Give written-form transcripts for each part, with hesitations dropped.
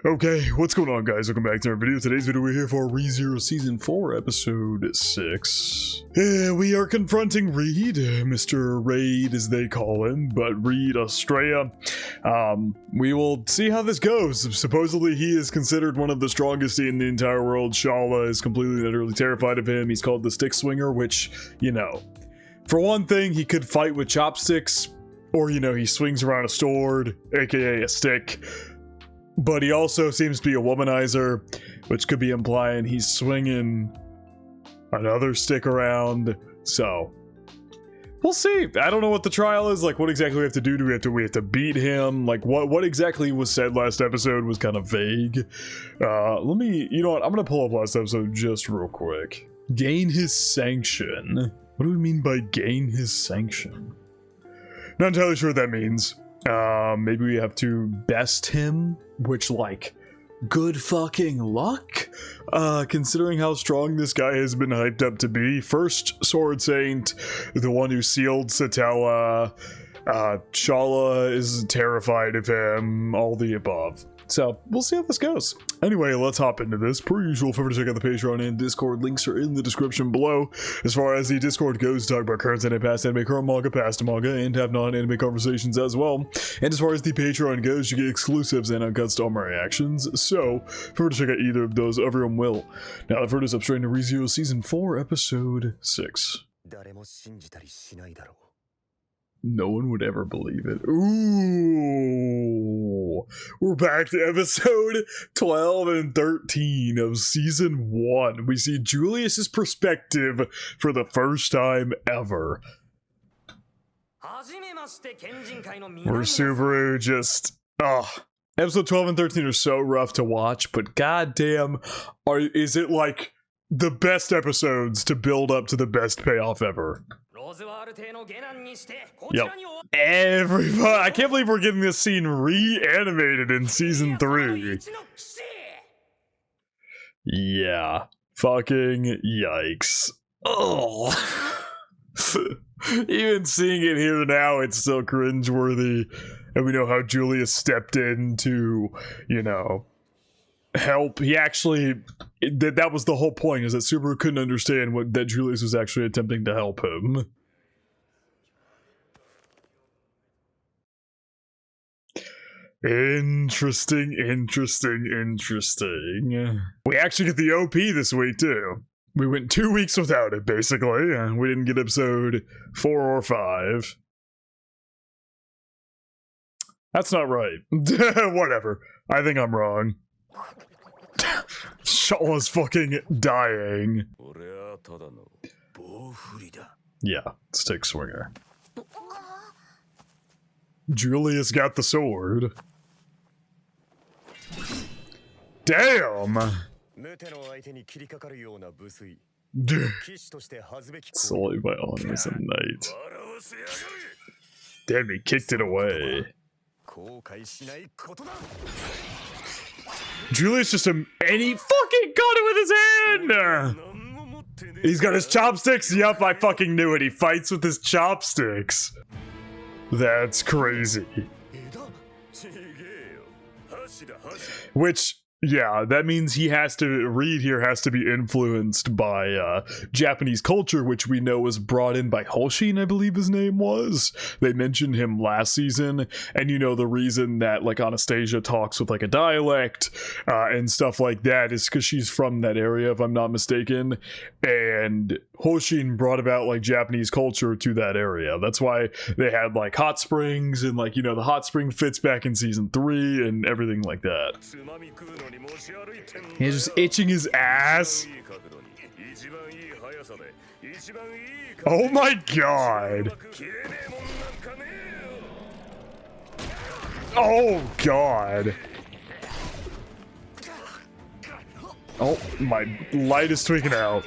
Okay, what's going on, guys? Welcome back to our video. Today's video, we're here for ReZero Season 4, Episode 6. We are confronting Reed, Mr. Raid as they call him, but Reed Australia. We will see how this goes. Supposedly he is considered one of the strongest in the entire world. Shala is completely and utterly terrified of him. He's called the Stick Swinger, which, you know, for one thing, he could fight with chopsticks, or, you know, he swings around a sword, aka a stick. But he also seems to be a womanizer, which could be implying he's swinging another stick around. So we'll see. I don't know what the trial is. Like, what exactly we have to do? Do we have to beat him? Like, what exactly was said last episode was kind of vague. Let me, you know what? I'm gonna pull up last episode just real quick. Gain his sanction. What do we mean by gain his sanction? Not entirely sure what that means. Maybe we have to best him, which, like, good fucking luck, considering how strong this guy has been hyped up to be. First Sword Saint, the one who sealed Satella, Shala is terrified of him, all the above. So, we'll see how this goes. Anyway, let's hop into this. Per usual, feel free to check out the Patreon and Discord. Links are in the description below. As far as the Discord goes, talk about current anime, past anime, current manga, past manga, and have non-anime conversations as well. And as far as the Patreon goes, you get exclusives and uncuts to all my reactions. So, feel free to check out either of those. Everyone will. Now, I've heard us up straight into ReZero Season 4, Episode 6. No one would ever believe it. Ooh, we're back to episode 12 and 13 of season 1. We see Julius's perspective for the first time ever. Where Subaru just, episode 12 and 13 are so rough to watch, but goddamn, is it like the best episodes to build up to the best payoff ever? Yep. Everybody, I can't believe we're getting this scene reanimated in season 3. Yeah. Fucking yikes. Oh. Even seeing it here now, it's still cringeworthy. And we know how Julius stepped in to, you know, help. He actually, that was the whole point, is that Subaru couldn't understand that Julius was actually attempting to help him. Interesting. We actually get the OP this week too. We went 2 weeks without it, basically, and we didn't get episode 4 or 5. That's not right. Whatever. I think I'm wrong. Shala's fucking dying. Yeah, Stick Swinger. Julius got the sword. Damn! Sullied by honors and night. Damn, he kicked it away. Julius just and he fucking got it with his hand! He's got his chopsticks? Yup, I fucking knew it. He fights with his chopsticks. That's crazy. Which, yeah, that means Reed here has to be influenced by Japanese culture, which we know was brought in by Hoshin, I believe his name was. They mentioned him last season, and you know the reason that, like, Anastasia talks with, like, a dialect and stuff like that is because she's from that area, if I'm not mistaken, and Hoshin brought about, like, Japanese culture to that area. That's why they had, like, hot springs, and, like, you know, the hot spring fits back in season 3 and everything like that. He's just itching his ass. Oh my god. Oh god. Oh, my light is tweaking out.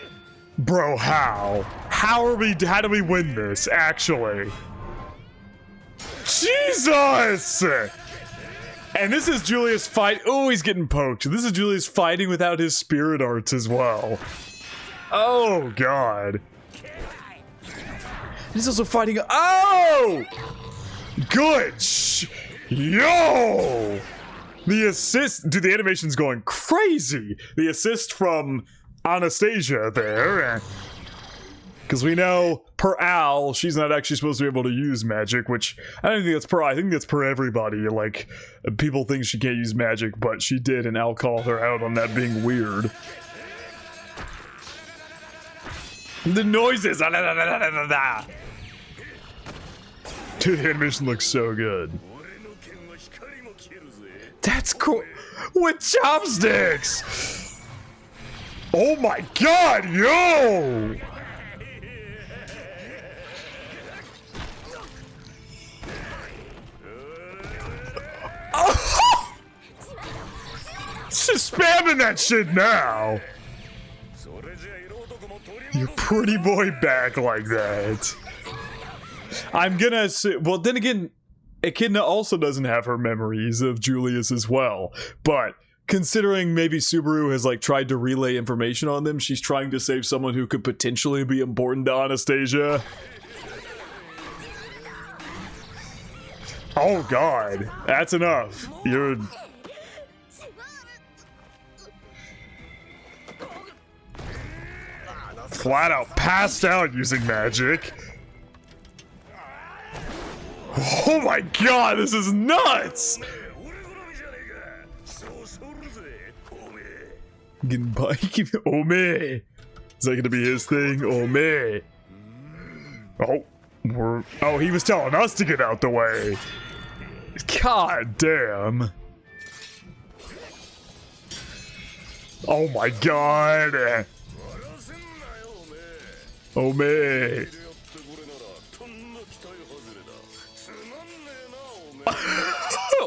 Bro, how? How do we win this, actually? Jesus! And this is Julius oh, he's getting poked. This is Julius fighting without his spirit arts as well. Oh, God. He's also fighting, oh! Good! Yo! The assist, dude, the animation's going crazy. The assist from Anastasia there. Because we know, per Al, she's not actually supposed to be able to use magic, which I don't think that's per, I think that's per everybody. Like, people think she can't use magic, but she did, and Al called her out on that being weird. The noises! Dude, the animation looks so good. That's cool! With chopsticks! Oh my god, yo! Oh! She's spamming that shit now! Your pretty boy back like that. I'm gonna say, well, then again, Echidna also doesn't have her memories of Julius as well, but considering maybe Subaru has like tried to relay information on them, she's trying to save someone who could potentially be important to Anastasia. Oh god, that's enough. You're... flat out passed out using magic. Oh my god, this is nuts! Getting bike. Oh me. Is that gonna be his thing? Oh me. Oh, he was telling us to get out the way. God damn. Oh my god. Oh me.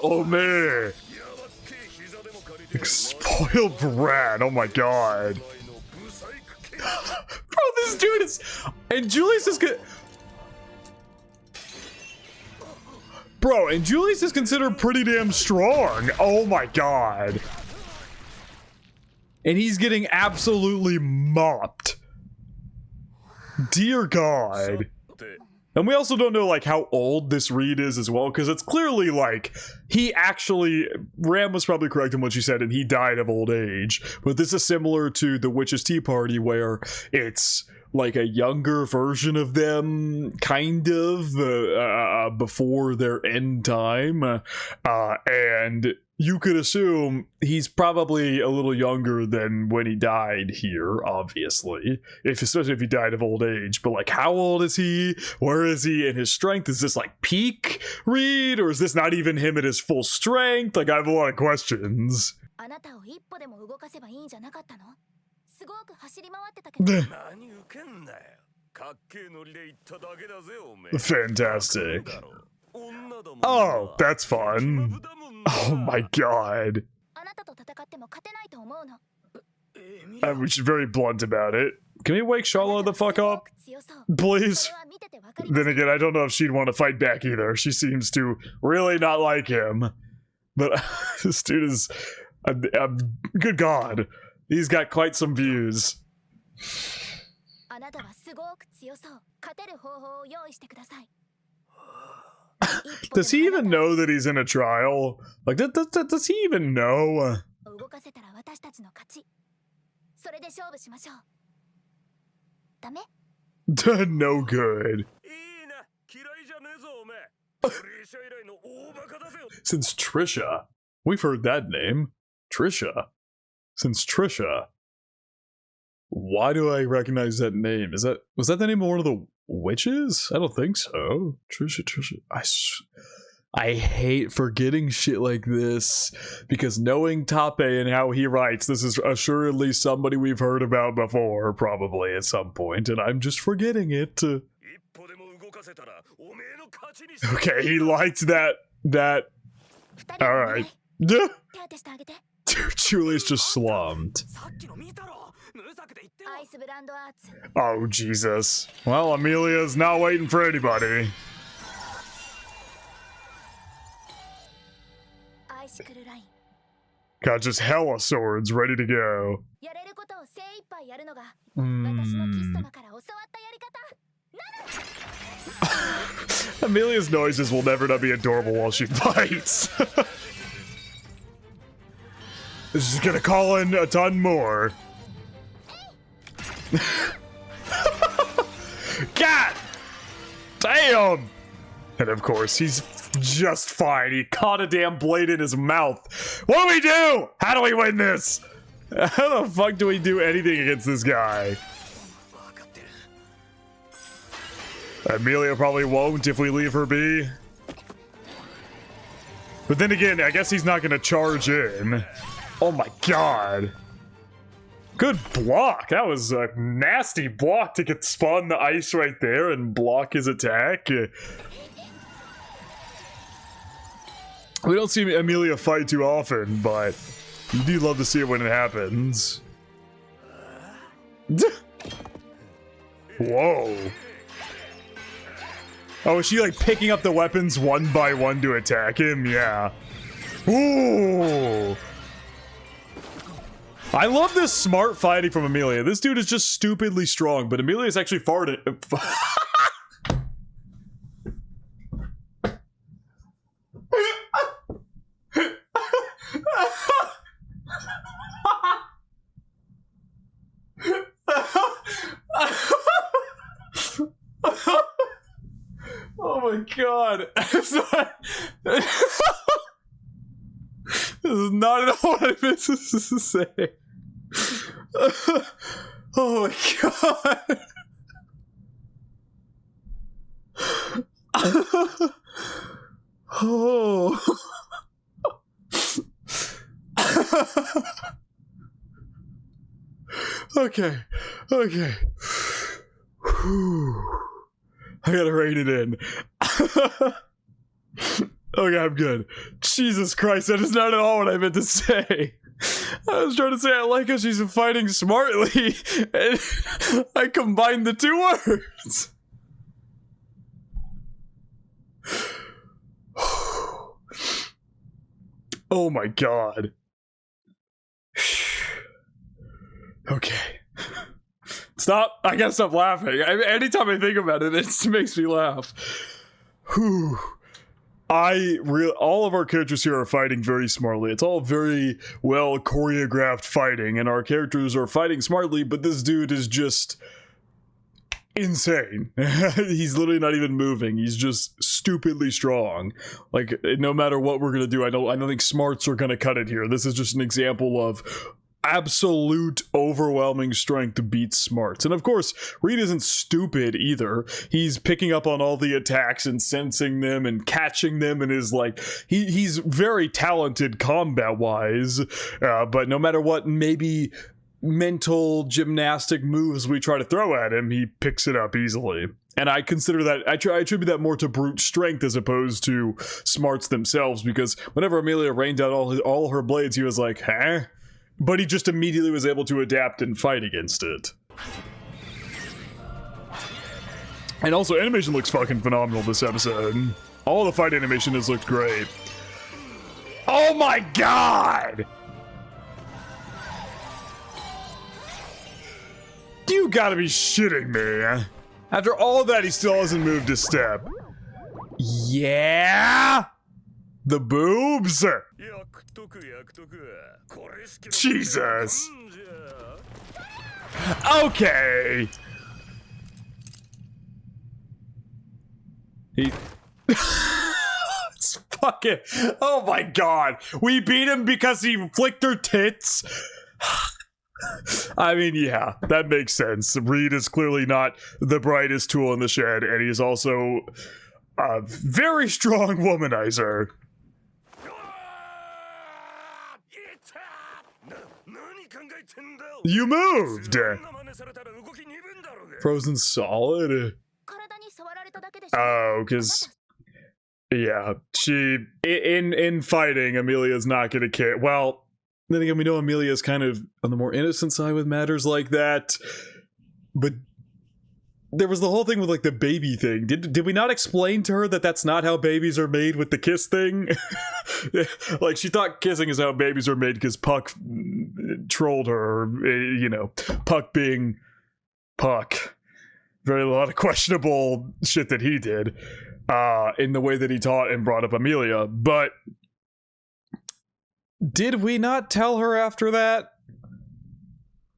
Oh man. Spoiled brat. Oh my god. Bro, this dude is... and Julius is good. Bro, and Julius is considered pretty damn strong. Oh my god. And he's getting absolutely mopped. Dear god. And we also don't know like how old this Reed is as well, because it's clearly like he actually, Ram was probably correct in what she said, and he died of old age. But this is similar to the Witch's Tea Party, where it's like a younger version of them, kind of, before their end time. And you could assume he's probably a little younger than when he died here, obviously. Especially if he died of old age. But like, how old is he? Where is he in his strength? Is this like peak Reed? Or is this not even him at his full strength? Like, I have a lot of questions. Fantastic. Oh, that's fun. Oh my god. We should be very blunt about it. Can we wake Shala the fuck up? Please? Then again, I don't know if she'd want to fight back either. She seems to really not like him. But this dude is... good god. He's got quite some views. Does he even know that he's in a trial? Like, does he even know? No good. Since Trisha. We've heard that name. Trisha. Since Trisha. Why do I recognize that name? Was that the name of one of the witches? I don't think so. Trisha. I hate forgetting shit like this, because knowing Tape and how he writes, this is assuredly somebody we've heard about before, probably at some point, and I'm just forgetting it. Okay, he liked that. Alright. Dude, Julius just slumped. Oh, Jesus. Well, Amelia's not waiting for anybody. Got just hella swords ready to go. Amelia's noises will never not be adorable while she fights. This is gonna call in a ton more. God damn! And of course, he's just fine. He caught a damn blade in his mouth. What do we do? How do we win this? How the fuck do we do anything against this guy? Amelia probably won't if we leave her be. But then again, I guess he's not gonna charge in. Oh my god. Good block. That was a nasty block to get spawn the ice right there and block his attack. We don't see Amelia fight too often, but you do love to see it when it happens. Whoa. Oh, is she like picking up the weapons one by one to attack him? Yeah. Ooh. I love this smart fighting from Amelia. This dude is just stupidly strong, but Amelia is actually farted. Oh my god. This is not at all what I meant to say. Oh my god. Oh. Okay. Okay. Whew. I gotta rein it in. Okay, I'm good. Jesus Christ, that is not at all what I meant to say. I was trying to say I like how she's fighting smartly, and I combined the two words. Oh my god. Okay. Stop. I gotta stop laughing. Anytime I think about it, it just makes me laugh. Whew. All of our characters here are fighting very smartly. It's all very well choreographed fighting, and our characters are fighting smartly, but this dude is just insane. He's literally not even moving. He's just stupidly strong. Like, no matter what we're gonna do, I don't think smarts are gonna cut it here. This is just an example of absolute overwhelming strength beats smarts. And of course, Reed isn't stupid either. He's picking up on all the attacks and sensing them and catching them, and is like, he's very talented combat wise, but no matter what maybe mental gymnastic moves we try to throw at him, he picks it up easily. And I consider that, I attribute that more to brute strength as opposed to smarts themselves, because whenever Amelia rained out all her blades, he was like, huh? But he just immediately was able to adapt and fight against it. And also, animation looks fucking phenomenal this episode. All the fight animation has looked great. Oh my god! You gotta be shitting me. After all of that, he still hasn't moved a step. Yeah? The boobs? Jesus. Okay. It's fucking... Oh my god. We beat him because he flicked her tits? I mean, yeah, that makes sense. Reed is clearly not the brightest tool in the shed, and he's also a very strong womanizer. You moved! Frozen solid? Oh, because... Yeah, in fighting, Amelia's not gonna care. Well, then again, we know Amelia's kind of on the more innocent side with matters like that. But there was the whole thing with, like, the baby thing. Did we not explain to her that that's not how babies are made with the kiss thing? Like, she thought kissing is how babies are made because Puck trolled her, you know, Puck being Puck. Very lot of questionable shit that he did in the way that he taught and brought up Amelia. But did we not tell her after that?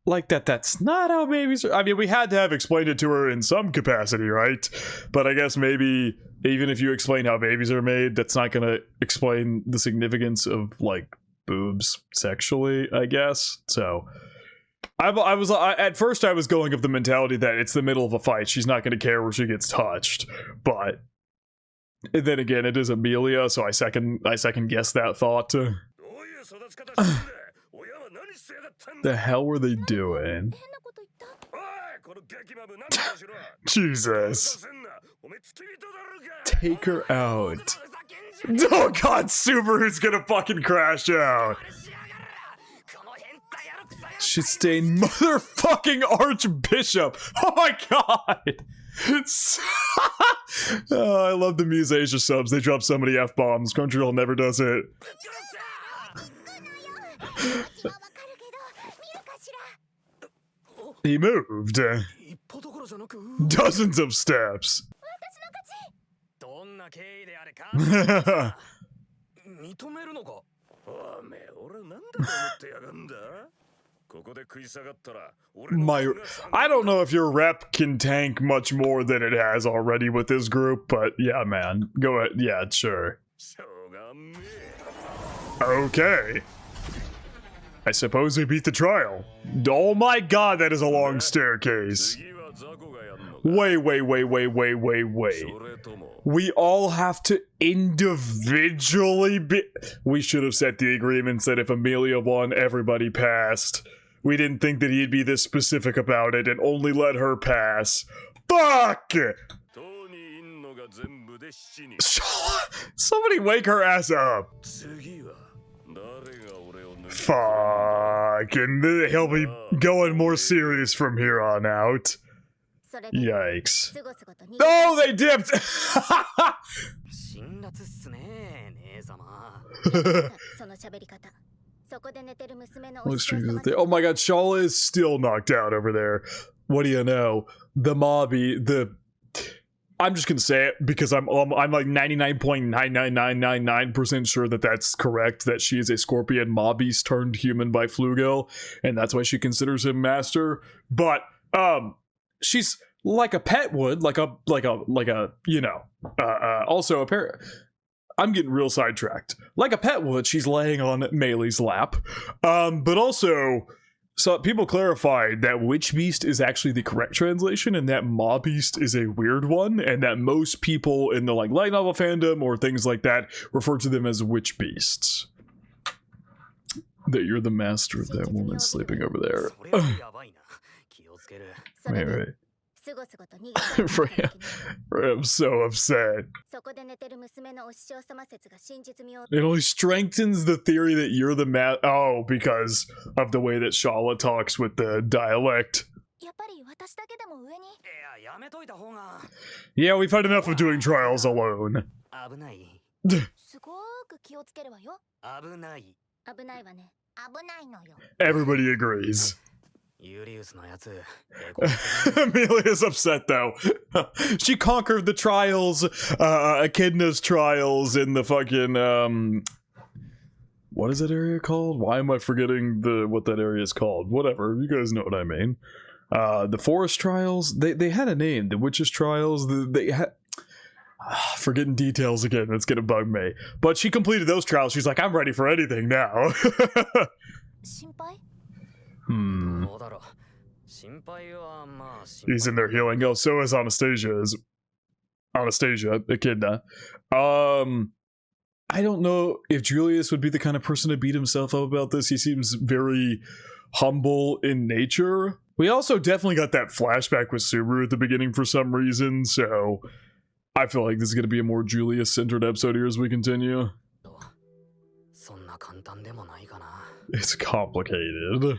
Like that's not how babies are. I mean, we had to have explained it to her in some capacity, right? But I guess maybe even if you explain how babies are made, that's not gonna explain the significance of like boobs sexually, I guess. So at first I was going of the mentality that it's the middle of a fight. She's not gonna care where she gets touched. But then again, it is Amelia, so I second guess that thought. The hell were they doing? Jesus. Take her out. Oh god, Subaru's gonna fucking crash out. Shit-stained motherfucking Archbishop. Oh my god. Oh, I love the Musasia subs. They drop so many F-bombs. Crunchyroll never does it. He moved. Dozens of steps. I don't know if your rep can tank much more than it has already with this group, but yeah, man. Go ahead. Yeah, sure. Okay. I suppose we beat the trial. Oh my god, that is a long staircase. Wait. We all have to individually be... We should have set the agreements that if Amelia won, everybody passed. We didn't think that he'd be this specific about it and only let her pass. Fuck! Somebody wake her ass up. Fuck, and he'll be going more serious from here on out. Yikes. Oh, they dipped! Oh my god, Shala is still knocked out over there. What do you know? The mobby, I'm just gonna say it because I'm like 99.99999% sure that that's correct, that she is a scorpion mobbies turned human by Flugel, and that's why she considers him master. But she's like a pet would, like a you know, also apparent. I'm getting real sidetracked. Like a pet would, she's laying on Meilei's lap, but also. So people clarified that Witch Beast is actually the correct translation and that Maw Beast is a weird one, and that most people in the like light novel fandom or things like that refer to them as Witch Beasts. That you're the master of that woman sleeping over there. Wait. I'm so upset. It only strengthens the theory that you're the oh, because of the way that Shala talks with the dialect. Yeah, we've had enough of doing trials alone. Everybody agrees. Amelia's upset though. She conquered the trials, Echidna's trials in the fucking what is that area called? Why am I forgetting what that area is called? Whatever, you guys know what I mean. The forest trials, they had a name. The witches trials, they had forgetting details again, that's gonna bug me. But she completed those trials. She's like, I'm ready for anything now. He's in there healing. Oh, so is Anastasia, Echidna. I don't know if Julius would be the kind of person to beat himself up about this. He seems very humble in nature. We also definitely got that flashback with Subaru at the beginning for some reason, so I feel like this is going to be a more Julius-centered episode here as we continue. It's complicated.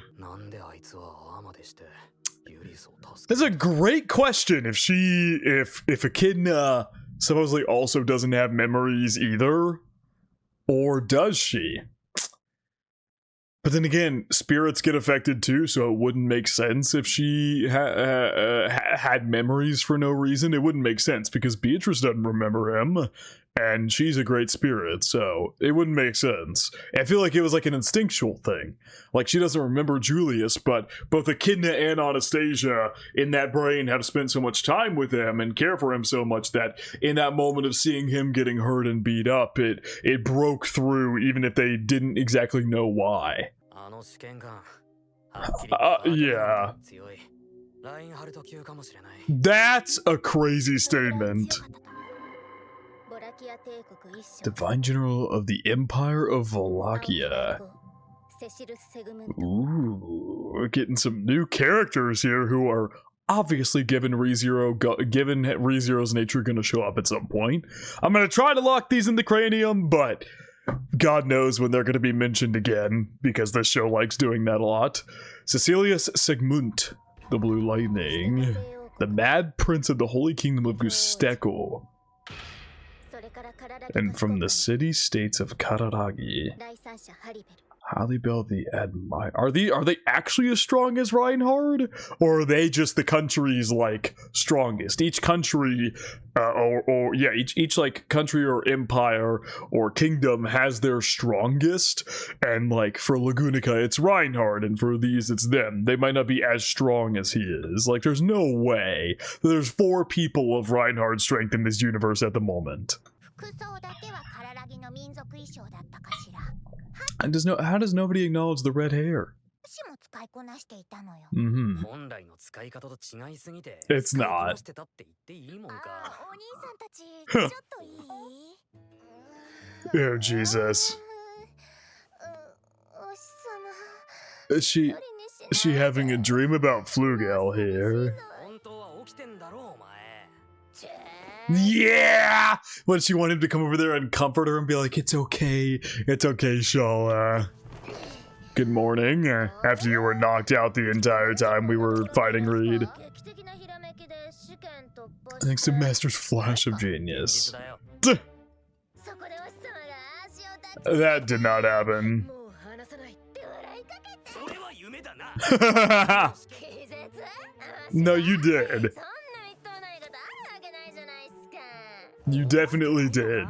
That's a great question. If Echidna supposedly also doesn't have memories either, or does she? But then again, spirits get affected too, so it wouldn't make sense if she had memories for no reason. It wouldn't make sense because Beatrice doesn't remember him, and she's a great spirit, so it wouldn't make sense. I feel like it was like an instinctual thing. Like, she doesn't remember Julius, but both Echidna and Anastasia in that brain have spent so much time with him and care for him so much that in that moment of seeing him getting hurt and beat up, it broke through, even if they didn't exactly know why. Yeah. That's a crazy statement. Divine General of the Empire of Wallachia. Ooh, we're getting some new characters here who are obviously, given ReZero's nature, going to show up at some point. I'm going to try to lock these in the cranium, but God knows when they're going to be mentioned again, because this show likes doing that a lot. Cecilius Sigmund, the Blue Lightning, the Mad Prince of the Holy Kingdom of Gusteco, and from the city-states of Kararagi, Halibel the Admire. Are they actually as strong as Reinhard? Or are they just the country's, like, strongest? Each country, each like, country or empire or kingdom has their strongest. And, like, for Lagunica, it's Reinhard, and for these, it's them. They might not be as strong as he is. Like, there's no way. There's 4 people of Reinhard's strength in this universe at the moment. And how does nobody acknowledge the red hair? Mm-hmm. It's not. Oh, Jesus. Is she having a dream about Flugel here? Yeah! When she wanted him to come over there and comfort her and be like, it's okay, Shala. Good morning. After you were knocked out the entire time we were fighting Reed. Thanks to Master's flash of genius. That did not happen. No, you did. You definitely did.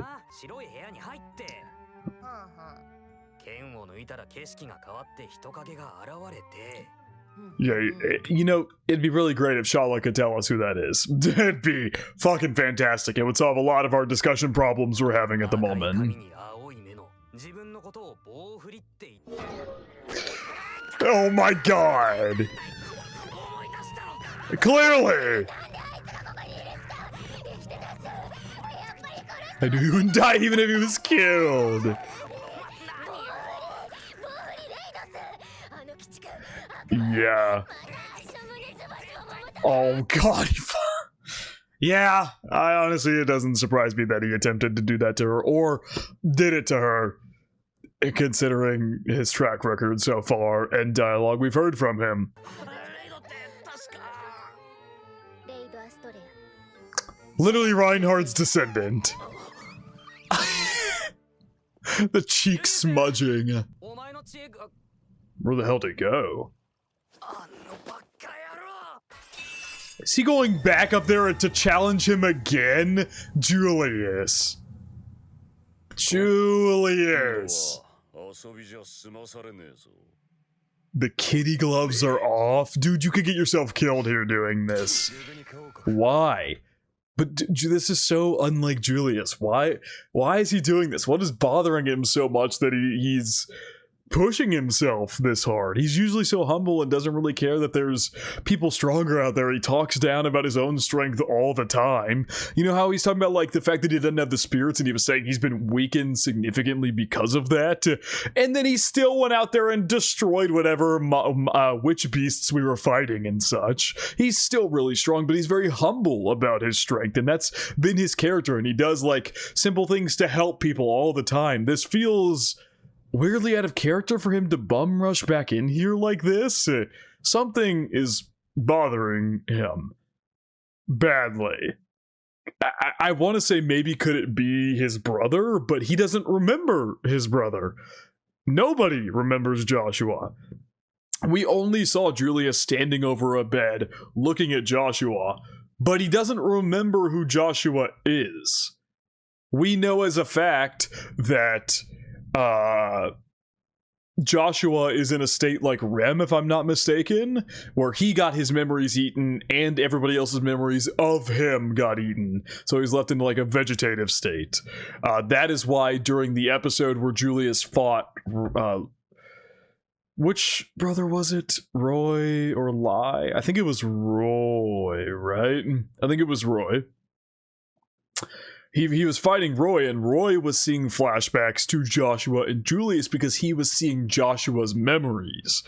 Yeah, you know, it'd be really great if Shala could tell us who that is. It'd be fucking fantastic. It would solve a lot of our discussion problems we're having at the moment. Oh my god! Clearly! I knew he wouldn't die even if he was killed. Yeah. Oh god. Yeah, honestly, it doesn't surprise me that he attempted to do that to her, or did it to her, considering his track record so far and dialogue we've heard from him. Literally Reinhard's descendant. The cheek smudging. Where the hell did it go? Is he going back up there to challenge him again? Julius. Julius. The kitty gloves are off? Dude, you could get yourself killed here doing this. Why? But this is so unlike Julius. Why is he doing this? What is bothering him so much that he's pushing himself this hard? He's usually so humble and doesn't really care that there's people stronger out there. He talks down about his own strength all the time. You know how he's talking about, like, the fact that he doesn't have the spirits, and he was saying he's been weakened significantly because of that, and then he still went out there and destroyed whatever witch beasts we were fighting and such. He's still really strong, but he's very humble about his strength, and that's been his character, and he does, like, simple things to help people all the time. This feels weirdly out of character for him to bum rush back in here like this. Something is bothering him badly. I want to say maybe could it be his brother, but he doesn't remember his brother. Nobody remembers Joshua. We only saw Julius standing over a bed looking at Joshua, but he doesn't remember who Joshua is. we know as a fact that Joshua is in a state like Rem, if I'm not mistaken, where he got his memories eaten and everybody else's memories of him got eaten. So he's left in like a vegetative state. That is why during the episode where Julius fought, which brother was it? Roy or Lai? I think it was Roy, right? I think it was Roy. He was fighting Roy, and Roy was seeing flashbacks to Joshua and Julius because he was seeing Joshua's memories.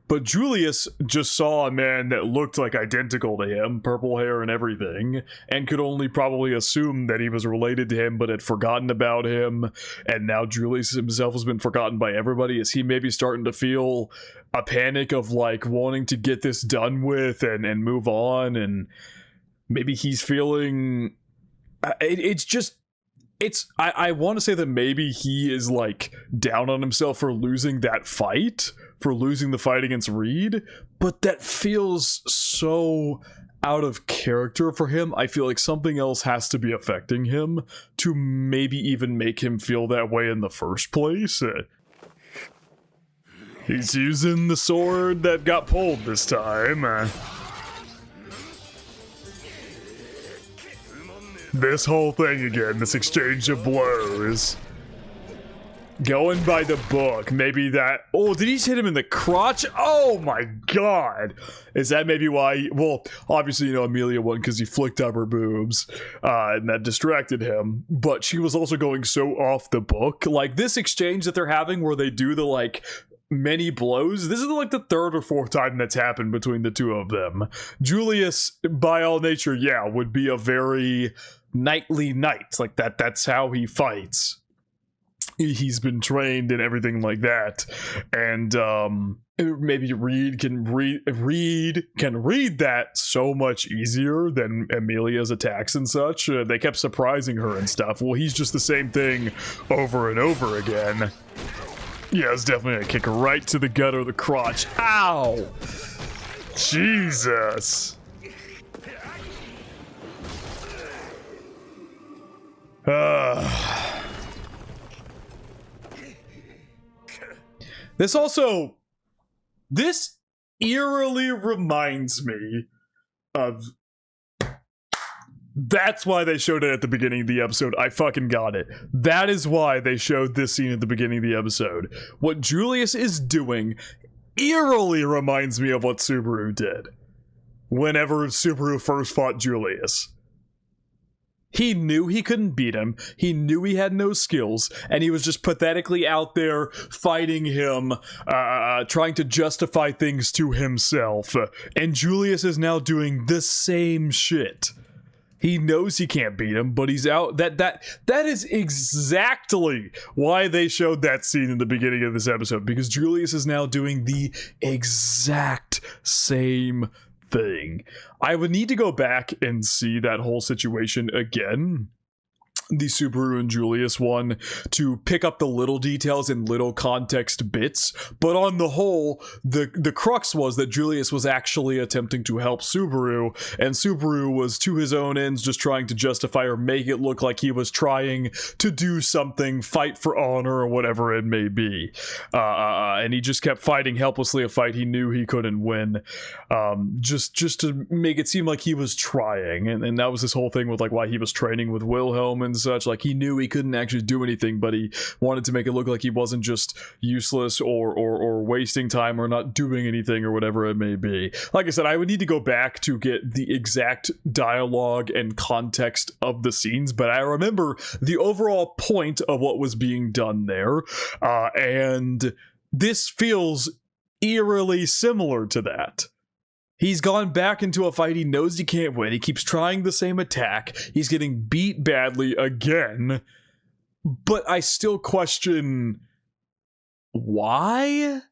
But Julius just saw a man that looked like identical to him, purple hair and everything, and could only probably assume that he was related to him, but had forgotten about him. And now Julius himself has been forgotten by everybody. Is he maybe starting to feel a panic of like wanting to get this done with and move on? And maybe he's feeling... I want to say that maybe he is like down on himself for losing that fight, for losing the fight against Reed, but that feels so out of character for him. I feel like something else has to be affecting him to maybe even make him feel that way in the first place. He's using the sword that got pulled this time. This whole thing again, this exchange of blows. Going by the book, maybe that... Oh, did he hit him in the crotch? Oh my god! Is that maybe why... Well, obviously, you know, Amelia won because he flicked up her boobs, and that distracted him. But she was also going so off the book. Like, this exchange that they're having where they do the, like... many blows. This is like the third or fourth time that's happened between the two of them. Julius, by all nature, yeah, would be a very knightly knight. Like that's how he fights. He's been trained and everything like that. And maybe Reed can read that so much easier than Amelia's attacks and such. They kept surprising her and stuff. Well, he's just the same thing over and over again. Yeah, it's definitely a kick right to the gut or the crotch. Ow! Jesus! This eerily reminds me of... That's why they showed it at the beginning of the episode. I fucking got it. That is why they showed this scene at the beginning of the episode. What Julius is doing eerily reminds me of what Subaru did whenever Subaru first fought Julius. He knew he couldn't beat him, he knew he had no skills, and he was just pathetically out there fighting him, trying to justify things to himself. And Julius is now doing the same shit. He knows he can't beat him, but he's out. That is exactly why they showed that scene in the beginning of this episode, because Julius is now doing the exact same thing. I would need to go back and see that whole situation again, the Subaru and Julius one, to pick up the little details and little context bits, but on the whole, the crux was that Julius was actually attempting to help Subaru, and Subaru was to his own ends just trying to justify or make it look like he was trying to do something, fight for honor or whatever it may be, and he just kept fighting helplessly a fight he knew he couldn't win, just to make it seem like he was trying, and that was this whole thing with like why he was training with Wilhelm and such. Like, he knew he couldn't actually do anything, but he wanted to make it look like he wasn't just useless or wasting time or not doing anything or whatever it may be. Like I said, I would need to go back to get the exact dialogue and context of the scenes, but I remember the overall point of what was being done there, and this feels eerily similar to that. He's gone back into a fight he knows he can't win. He keeps trying the same attack. He's getting beat badly again. But I still question why?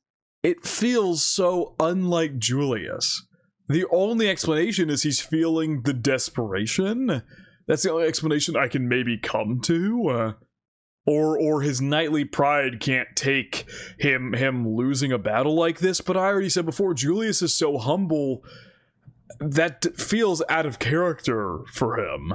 It feels so unlike Julius. The only explanation is he's feeling the desperation. That's the only explanation I can maybe come to. Or his knightly pride can't take him losing a battle like this. But I already said before, Julius is so humble that feels out of character for him.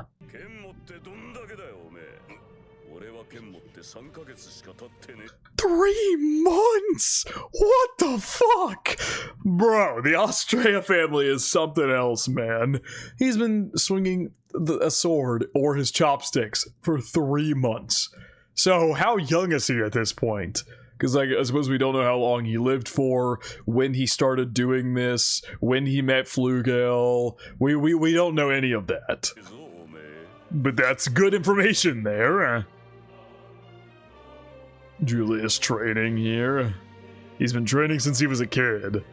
3 months? What the fuck? Bro, the Australia family is something else, man. He's been swinging a sword or his chopsticks for 3 months. So how young is he at this point? Because like, I suppose we don't know how long he lived for, when he started doing this, when he met Flugel. We don't know any of that. But that's good information there. Julius training here. He's been training since he was a kid.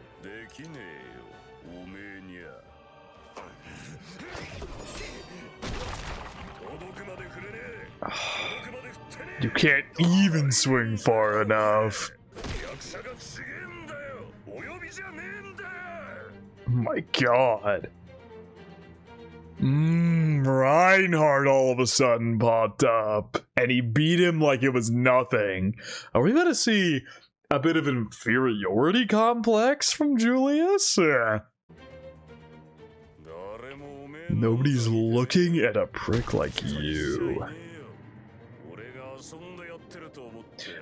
You can't even swing far enough. My god. Reinhardt all of a sudden popped up, and he beat him like it was nothing. Are we gonna see a bit of an inferiority complex from Julius? Nobody's looking at a prick like you.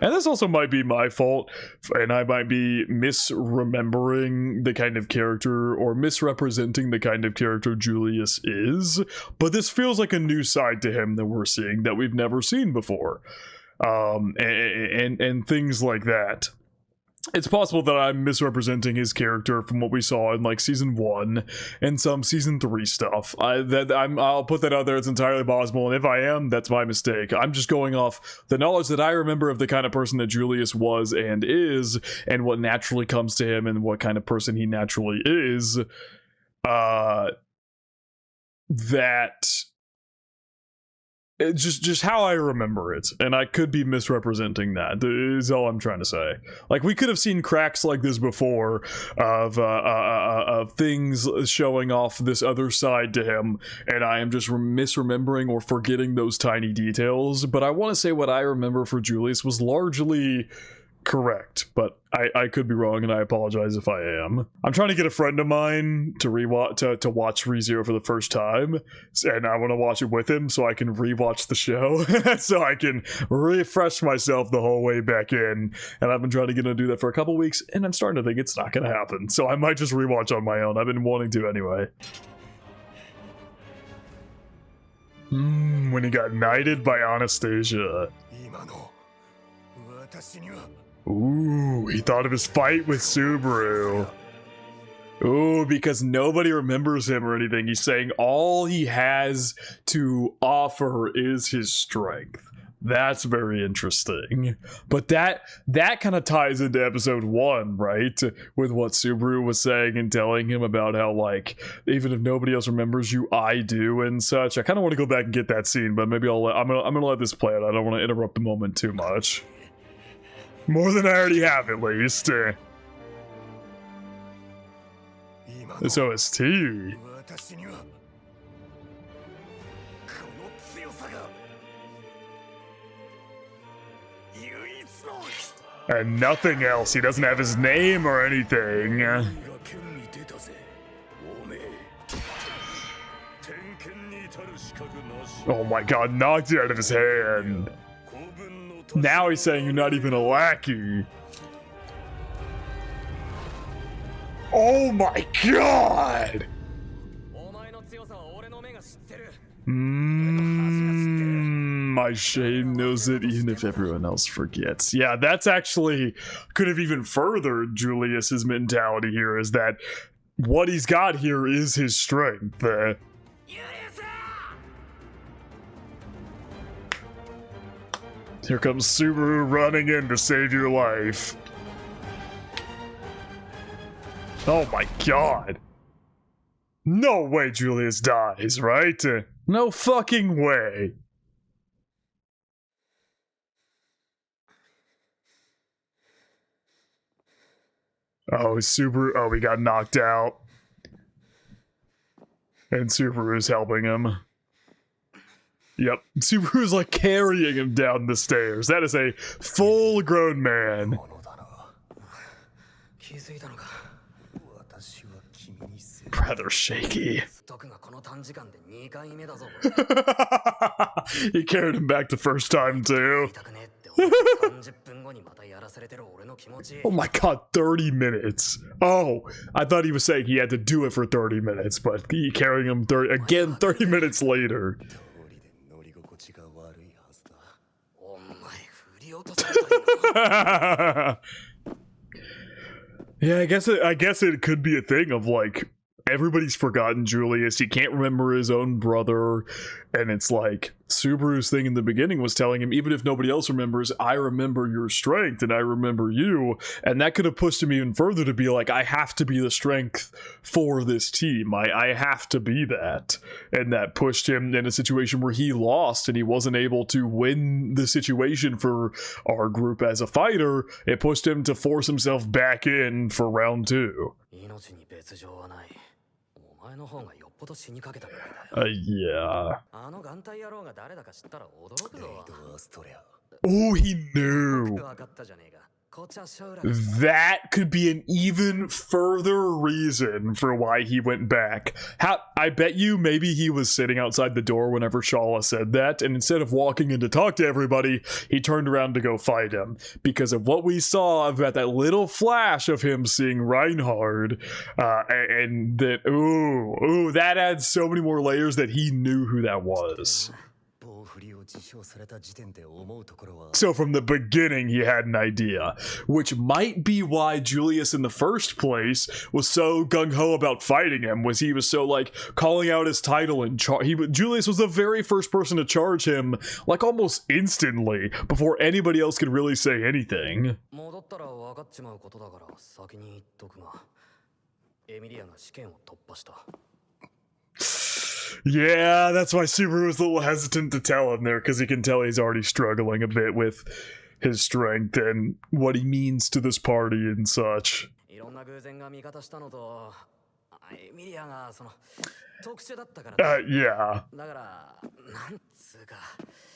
And this also might be my fault, and I might be misremembering the kind of character or misrepresenting the kind of character Julius is, but this feels like a new side to him that we're seeing that we've never seen before, and things like that. It's possible that I'm misrepresenting his character from what we saw in like season 1 and some season 3 stuff. I'll put that out there. It's entirely possible, and if I am, that's my mistake. I'm just going off the knowledge that I remember of the kind of person that Julius was and is, and what naturally comes to him, and what kind of person he naturally is. It's just how I remember it, and I could be misrepresenting that, is all I'm trying to say. Like, we could have seen cracks like this before of things showing off this other side to him, and I am just misremembering or forgetting those tiny details, but I want to say what I remember for Julius was largely correct, but I could be wrong, and I apologize if I am. I'm trying to get a friend of mine to watch ReZero for the first time, and I want to watch it with him so I can rewatch the show, so I can refresh myself the whole way back in. And I've been trying to get him to do that for a couple weeks, and I'm starting to think it's not going to happen. So I might just rewatch on my own. I've been wanting to anyway. When he got knighted by Anastasia. Ooh, he thought of his fight with Subaru. Ooh, because nobody remembers him or anything. He's saying all he has to offer is his strength. That's very interesting. But that kind of ties into episode 1, right? With what Subaru was saying and telling him about how, like, even if nobody else remembers you, I do and such. I kind of want to go back and get that scene, but maybe I'm gonna let this play out. I don't want to interrupt the moment too much. More than I already have, at least. This OST. And nothing else. He doesn't have his name or anything. Oh my god, knocked it out of his hand. Now he's saying you're not even a lackey. Oh my god! My shame knows it even if everyone else forgets. Yeah, that's actually could have even furthered Julius's mentality here, is that what he's got here is his strength. Here comes Subaru running in to save your life. Oh my god. No way Julius dies, right? No fucking way. Oh, Subaru. Oh, he got knocked out. And Subaru's helping him. Yep, Subaru's like carrying him down the stairs. That is a full-grown man. Rather shaky. He carried him back the first time too. Oh my god, 30 minutes. Oh, I thought he was saying he had to do it for 30 minutes, but he carrying him 30 minutes later. Yeah, I guess it could be a thing of like everybody's forgotten Julius. He can't remember his own brother, and it's like Subaru's thing in the beginning was telling him, even if nobody else remembers, I remember your strength and I remember you, and that could have pushed him even further to be like, I have to be the strength for this team. I have to be that, and that pushed him in a situation where he lost and he wasn't able to win the situation for our group as a fighter. It pushed him to force himself back in for round 2. Yeah. Oh, he knew. That could be an even further reason for why he went back. I bet you maybe he was sitting outside the door whenever Shala said that, and instead of walking in to talk to everybody, he turned around to go fight him. Because of what we saw about that little flash of him seeing Reinhard, and that, ooh, that adds so many more layers that he knew who that was. So from the beginning he had an idea, which might be why Julius in the first place was so gung-ho about fighting him, was he was so like calling out his title, and Julius was the very first person to charge him like almost instantly before anybody else could really say anything. Yeah, that's why Subaru was a little hesitant to tell him there, because he can tell he's already struggling a bit with his strength and what he means to this party and such. Yeah.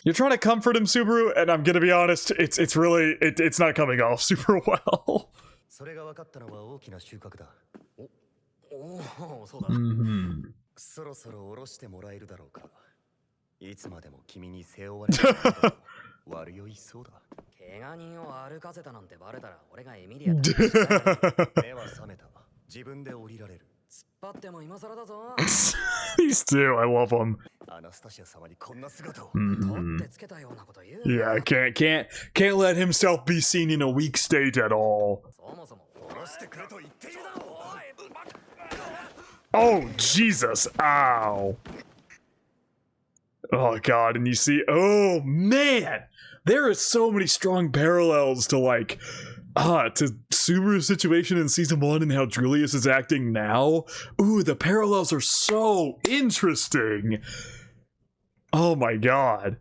You're trying to comfort him, Subaru, and I'm gonna be honest, it's really it's not coming off super well. Mm-hmm. These two, I love them. Mm-hmm. Yeah, can't let himself be seen in a weak state at all. Oh, Jesus. Ow. Oh, God. And you see, oh, man. There are so many strong parallels to, like, to Subaru's situation in Season 1 and how Julius is acting now. Ooh, the parallels are so interesting. Oh, my God.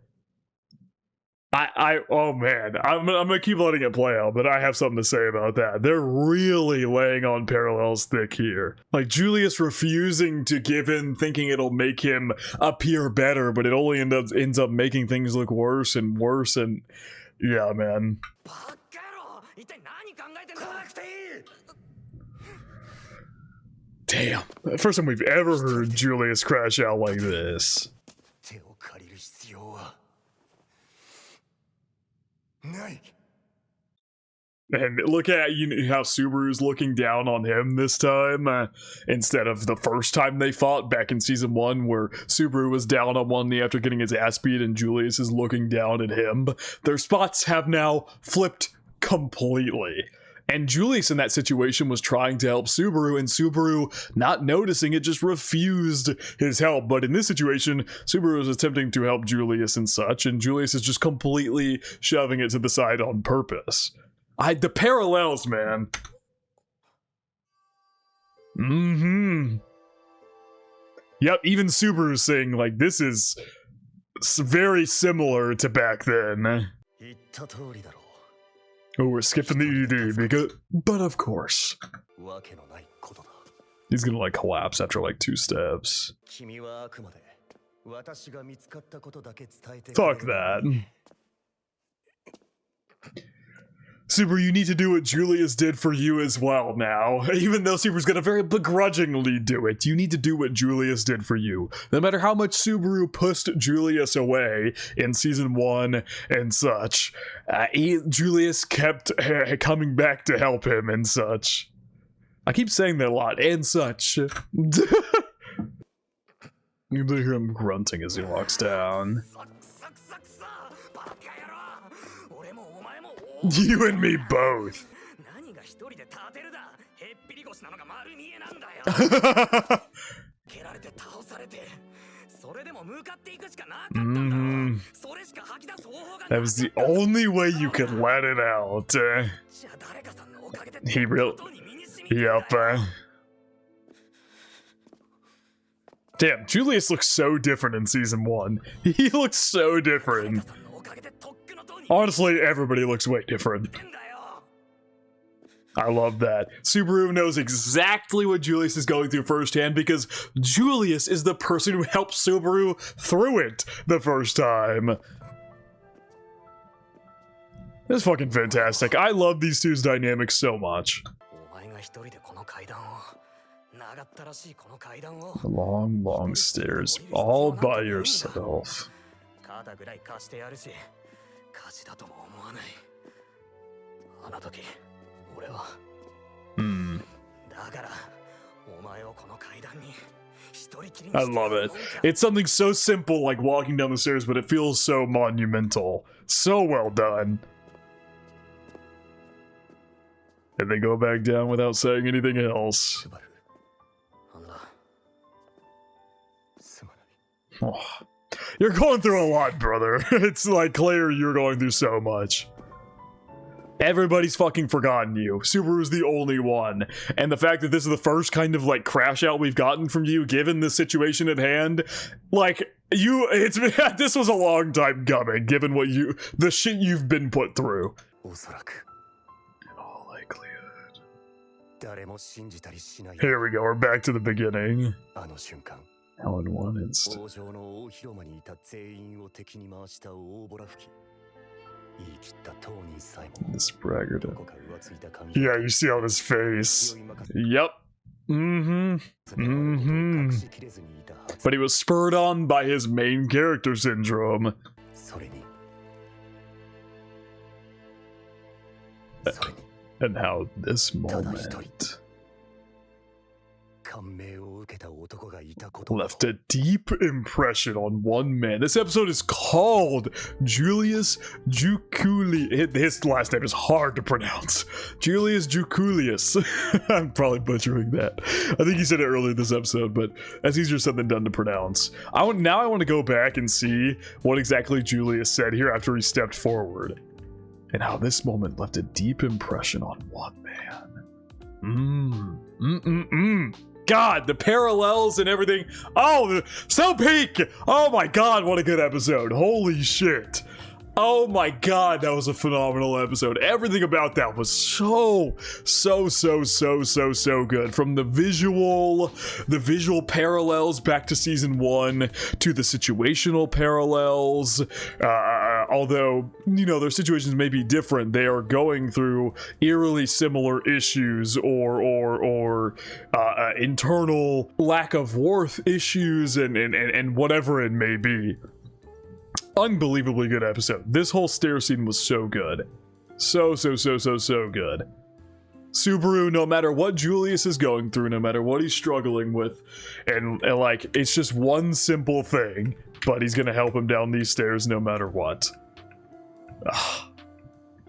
Oh man, I'm gonna keep letting it play out, but I have something to say about that. They're really laying on parallels thick here. Like Julius refusing to give in, thinking it'll make him appear better, but it only ends up making things look worse and worse. And yeah, man. Damn, first time we've ever heard Julius crash out like this. And look at how Subaru's looking down on him this time, instead of the first time they fought back in Season 1, where Subaru was down on one knee after getting his ass beat and Julius is looking down at him. Their spots have now flipped completely. And Julius in that situation was trying to help Subaru, and Subaru, not noticing it, just refused his help. But in this situation, Subaru is attempting to help Julius and such, and Julius is just completely shoving it to the side on purpose. The parallels, man. Mm-hmm. Yep, even Subaru's saying, like, this is very similar to back then. Oh, we're skipping the ED because, but of course. He's gonna like collapse after like 2 steps. Fuck that. Subaru, you need to do what Julius did for you as well now. Even though Subaru's gonna very begrudgingly do it, you need to do what Julius did for you. No matter how much Subaru pushed Julius away in season 1 and such, Julius kept coming back to help him and such. I keep saying that a lot, and such. You can hear him grunting as he walks down. You and me both. That was the only way you could let it out. He really... Yep. Damn, Julius looks so different in season 1. He looks so different. Honestly, everybody looks way different. I love that. Subaru knows exactly what Julius is going through firsthand because Julius is the person who helped Subaru through it the first time. That's fucking fantastic. I love these two's dynamics so much. Long, long stairs, all by yourself. I love it. It's something so simple like walking down the stairs, but it feels so monumental. So well done. And they go back down without saying anything else. Oh. You're going through a lot, brother. It's like clear you're going through so much. Everybody's fucking forgotten you. Subaru's the only one. And the fact that this is the first kind of like crash out we've gotten from you, given the situation at hand, like this was a long time coming, given what the shit you've been put through. In all likelihood. Here we go, we're back to the beginning. How in one instant. This braggart. Yeah, you see on his face. Yep. But he was spurred on by his main character syndrome. And how this moment left a deep impression on one man. This episode is called Julius JUUKULIUS. His last name is hard to pronounce. Julius JUUKULIUS. I'm probably butchering that. I think he said it earlier this episode, but that's easier said than done to pronounce. Now I want to go back and see what exactly Julius said here after he stepped forward. And how this moment left a deep impression on one man. God, the parallels and everything. Oh, so peak. Oh my God, what a good episode. Holy shit. Oh my God, that was a phenomenal episode. Everything about that was so good. From the visual parallels back to season 1 to the situational parallels. Although, you know, their situations may be different, they are going through eerily similar issues or internal lack of worth issues and whatever it may be. Unbelievably good episode. This whole stair scene was so good. So good. Subaru, no matter what Julius is going through, no matter what he's struggling with, and like, it's just one simple thing, but he's gonna help him down these stairs no matter what.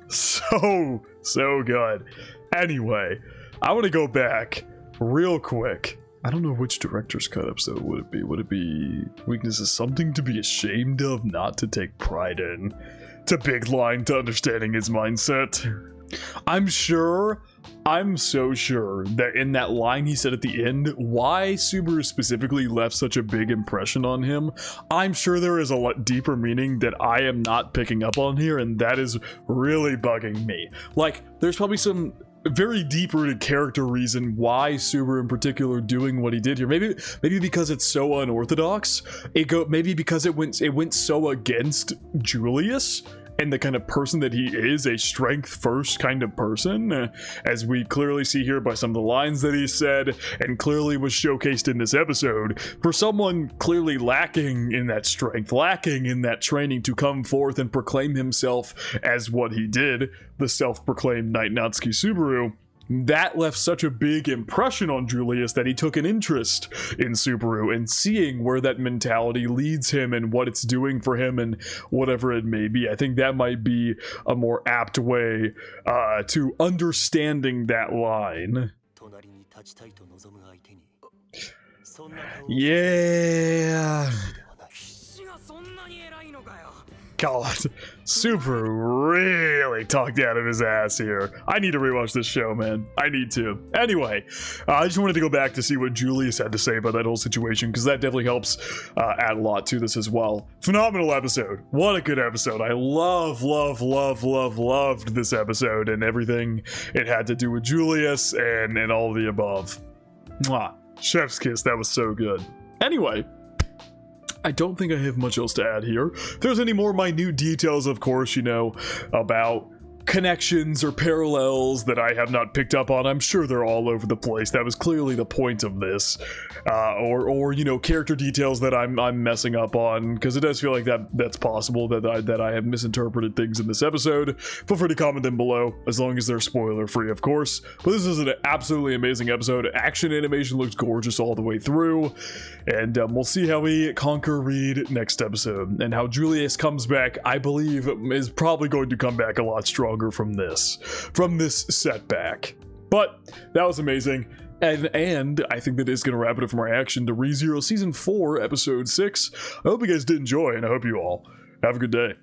So good. Anyway, I want to go back real quick. I don't know which director's cut episode would it be. Would it be weakness is something to be ashamed of, not to take pride in? It's a big line to understanding his mindset. I'm so sure that in that line he said at the end, why Subaru specifically left such a big impression on him, I'm sure there is a lot deeper meaning that I am not picking up on here, and that is really bugging me. Like, there's probably some very deep-rooted character reason why Subaru in particular doing what he did here. Maybe because it's so unorthodox. Maybe because it went so against Julius and the kind of person that he is, a strength first kind of person, as we clearly see here by some of the lines that he said and clearly was showcased in this episode. For someone clearly lacking in that strength, lacking in that training to come forth and proclaim himself as what he did, the self-proclaimed Knight Natsuki Subaru, that left such a big impression on Julius that he took an interest in Subaru and seeing where that mentality leads him and what it's doing for him and whatever it may be. I think that might be a more apt way to understanding that line. Yeah. God, Subaru really talked out of his ass here. I need to rewatch this show, man. I need to. Anyway, I just wanted to go back to see what Julius had to say about that whole situation, because that definitely helps add a lot to this as well. Phenomenal episode. What a good episode. I loved this episode and everything it had to do with Julius and all the above. Mwah. Chef's kiss. That was so good. Anyway, I don't think I have much else to add here. If there's any more minute details, of course, you know, about connections or parallels that I have not picked up on, I'm sure they're all over the place. That was clearly the point of this. Or you know, character details that I'm messing up on, because it does feel like that's possible that I have misinterpreted things in this episode. Feel free to comment them below, as long as they're spoiler free, of course. But this is an absolutely amazing episode. Action animation looks gorgeous all the way through, and we'll see how we conquer Reed next episode, and how Julius comes back. I believe is probably going to come back a lot stronger from this setback. But that was amazing. And I think that is going to wrap it up from our reaction to ReZero Season 4, Episode 6. I hope you guys did enjoy, and I hope you all have a good day.